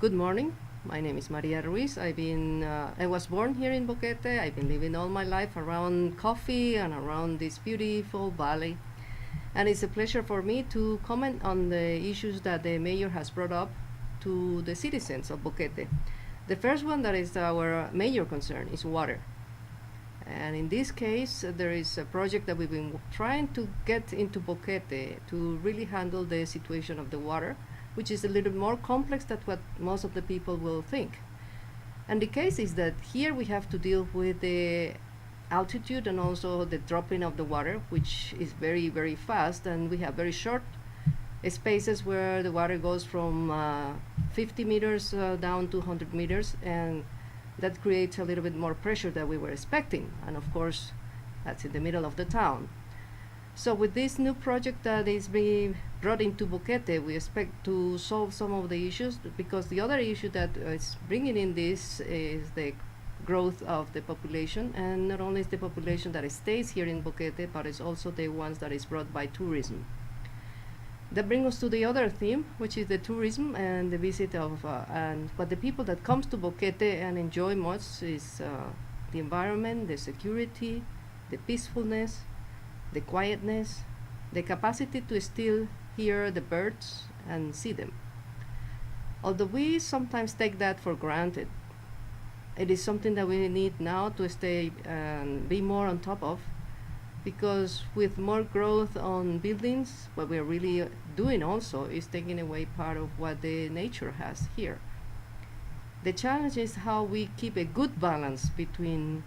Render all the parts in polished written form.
Good morning. My name is Maria Ruiz. I was born here in Boquete. I've been living all my life around coffee and around this beautiful valley. And it's a pleasure for me to comment on the issues that the mayor has brought up to the citizens of Boquete. The first one that is our major concern is water. And in this case, there is a project that we've been trying to get into Boquete to really handle the situation of the water, which is a little more complex than what most of the people will think. And the case is that here we have to deal with the altitude and also the dropping of the water, which is very, very fast, and we have very short spaces where the water goes from 50 meters down to 100 meters, and that creates a little bit more pressure than we were expecting. And of course, that's in the middle of the town. So with this new project that is being brought into Boquete, we expect to solve some of the issues, because the other issue that is bringing in this is the growth of the population, and not only is the population that stays here in Boquete, but it's also the ones that is brought by tourism. That brings us to the other theme, which is the tourism and the visit of, and what the people that comes to Boquete and enjoy most is the environment, the security, the peacefulness, the quietness, the capacity to still hear the birds and see them. Although we sometimes take that for granted, it is something that we need now to stay and be more on top of, because with more growth on buildings, what we're really doing also is taking away part of what the nature has here. The challenge is how we keep a good balance between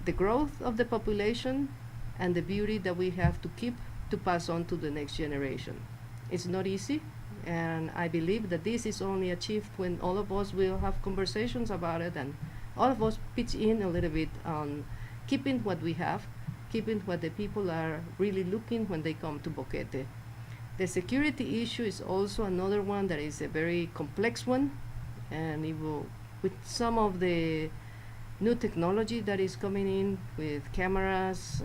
the growth of the population and the beauty that we have to keep to pass on to the next generation. It's not easy, and I believe that this is only achieved when all of us will have conversations about it, and all of us pitch in a little bit on keeping what we have, keeping what the people are really looking when they come to Boquete. The security issue is also another one that is a very complex one, and it will, with some of the new technology that is coming in with cameras,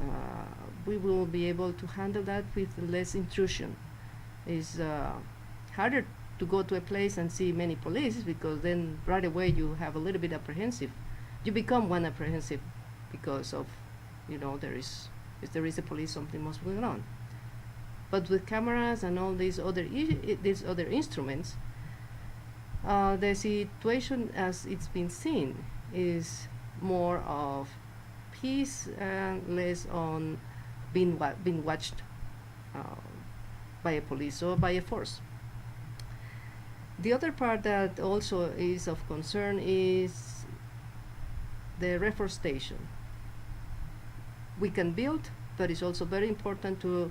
we will be able to handle that with less intrusion. It's harder to go to a place and see many police, because then right away you have a little bit apprehensive. You become one apprehensive because of, if there is a police, something must be going on. But with cameras and all these other instruments, the situation as it's been seen is more of peace and less on being watched by a police or by a force. The other part that also is of concern is the reforestation. We can build, but it's also very important to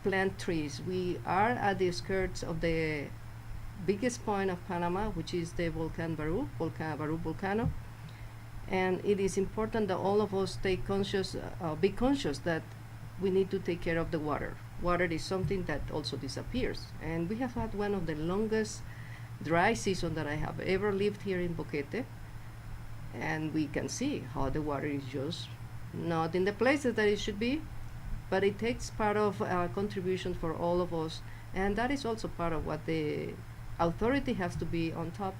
plant trees. We are at the skirts of the biggest point of Panama, which is the Baru volcano. And it is important that all of us be conscious that we need to take care of the water. Water is something that also disappears. And we have had one of the longest dry seasons that I have ever lived here in Boquete. And we can see how the water is just not in the places that it should be, but it takes part of contribution for all of us. And that is also part of what the authority has to be on top,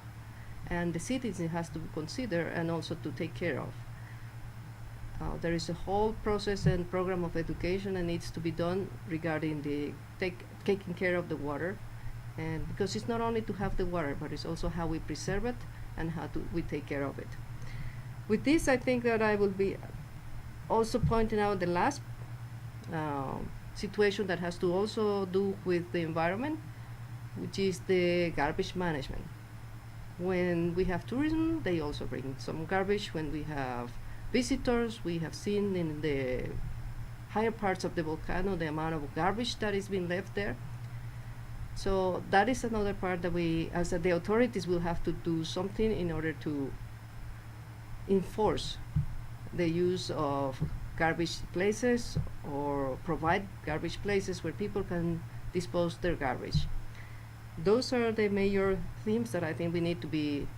and the citizen has to consider and also to take care of. There is a whole process and program of education that needs to be done regarding the taking care of the water, and because it's not only to have the water, but it's also how we preserve it and how we take care of it. With this, I think that I will be also pointing out the last situation that has to also do with the environment, which is the garbage management. When we have tourism, they also bring some garbage. When we have visitors, we have seen in the higher parts of the volcano the amount of garbage that is being left there. So that is another part that we, as the authorities, will have to do something in order to enforce the use of garbage places, or provide garbage places where people can dispose their garbage. Those are the major themes that I think we need to be,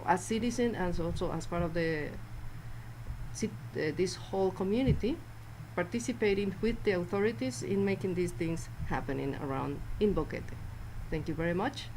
as citizens and also as part of this whole community, participating with the authorities in making these things happening around in Boquete. Thank you very much.